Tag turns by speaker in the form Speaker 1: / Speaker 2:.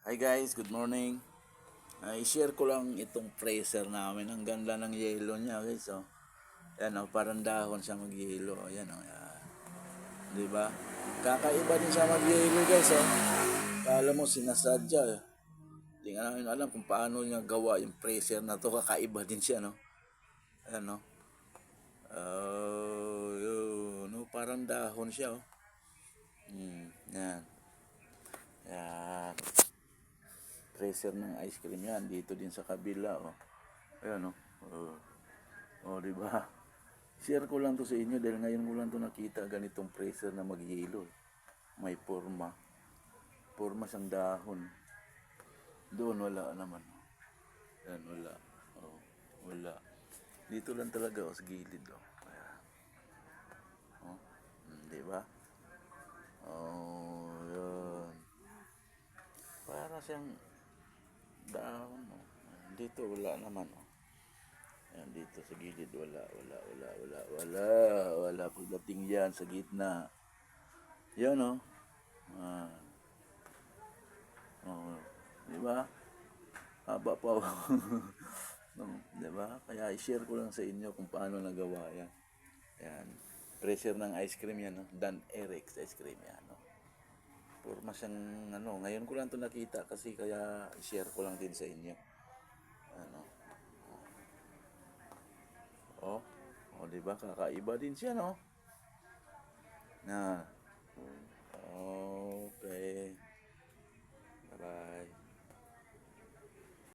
Speaker 1: Hi guys, good morning. I-share ko lang itong freezer namin. Ang ganda ng yelo niya guys. Oh. Yan oh, parang dahon siya mag-yelo. Ayan oh. Yan. Di ba? Kakaiba din siya mag-yelo guys. Oh. Kala mo sinasadya. Eh. Hindi nga namin alam kung paano niya gawa yung freezer na to. Kakaiba din siya no. Ayan oh. Yun, oh, parang dahon siya oh. Yan. Yan. Freezer ng ice cream yan. Dito din sa kabila oh. Ayan oh. Di ba? Share ko lang to sa inyo dahil ngayon ko lang to nakita ganitong freezer na maghihilo. May forma. Forma siyang dahon. Doon wala naman. Yan, wala. Oh, wala. Dito lang talaga sa gilid. Ayan. Di ba? Yan. Para siyang dahon. Dito wala naman. Ayan, dito sa gilid wala pagdating yan sa gitna. Yan ah, di ba? Haba pa di ba? Kaya i-share ko lang sa inyo kung paano nagawa yan. Yan. Pressure ng ice cream yan, no? Dan Eric's ice cream yan, no? Forma siyang, ngayon ko lang to nakita kasi kaya i-share ko lang din sa inyo. Ano? Di ba? Kakaiba din siya, no? Na. Okay.